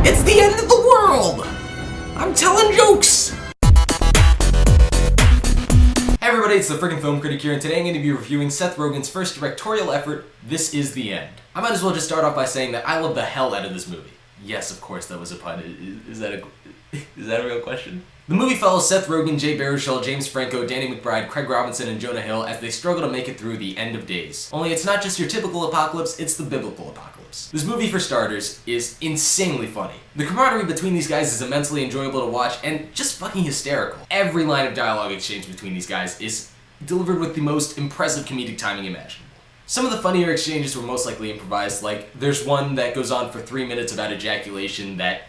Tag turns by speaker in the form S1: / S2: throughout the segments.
S1: It's the end of the world! I'm telling jokes! Hey everybody, it's the Fricken Film Critic here, and today I'm going to be reviewing Seth Rogen's first directorial effort, This Is the End. I might as well just start off by saying that I love the hell out of this movie. Yes, of course, that was a pun. Is that a real question? The movie follows Seth Rogen, Baruchel, James Franco, Danny McBride, Craig Robinson, and Jonah Hill as they struggle to make it through the end of days. Only it's not just your typical apocalypse, it's the biblical apocalypse. This movie, for starters, is insanely funny. The camaraderie between these guys is immensely enjoyable to watch and just fucking hysterical. Every line of dialogue exchanged between these guys is delivered with the most impressive comedic timing imaginable. Some of the funnier exchanges were most likely improvised, like there's one that goes on for 3 minutes about ejaculation that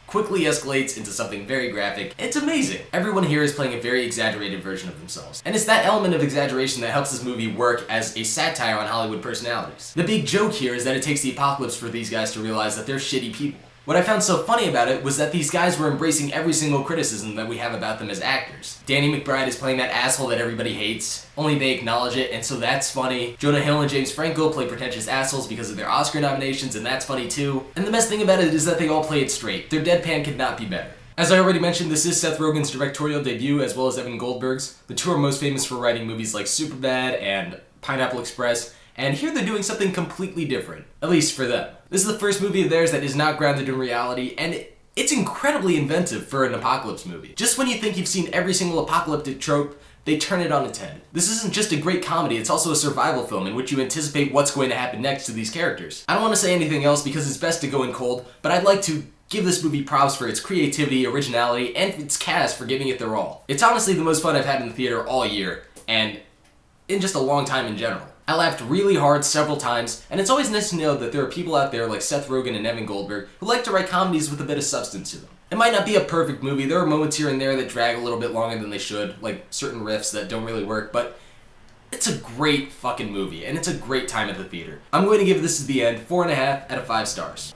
S1: quickly escalates into something very graphic. It's amazing. Everyone here is playing a very exaggerated version of themselves. And it's that element of exaggeration that helps this movie work as a satire on Hollywood personalities. The big joke here is that it takes the apocalypse for these guys to realize that they're shitty people. What I found so funny about it was that these guys were embracing every single criticism that we have about them as actors. Danny McBride is playing that asshole that everybody hates, only they acknowledge it, and so that's funny. Jonah Hill and James Franco play pretentious assholes because of their Oscar nominations, and that's funny too. And the best thing about it is that they all play it straight. Their deadpan could not be better. As I already mentioned, this is Seth Rogen's directorial debut, as well as Evan Goldberg's. The two are most famous for writing movies like Superbad and Pineapple Express, and here they're doing something completely different, at least for them. This is the first movie of theirs that is not grounded in reality, and it's incredibly inventive for an apocalypse movie. Just when you think you've seen every single apocalyptic trope, they turn it on its head. This isn't just a great comedy, it's also a survival film in which you anticipate what's going to happen next to these characters. I don't want to say anything else because it's best to go in cold, but I'd like to give this movie props for its creativity, originality, and its cast for giving it their all. It's honestly the most fun I've had in the theater all year, and in just a long time in general. I laughed really hard several times, and it's always nice to know that there are people out there like Seth Rogen and Evan Goldberg who like to write comedies with a bit of substance to them. It might not be a perfect movie, there are moments here and there that drag a little bit longer than they should, like certain riffs that don't really work, but it's a great fucking movie, and it's a great time at the theater. I'm going to give This Is the End 4.5 out of 5 stars.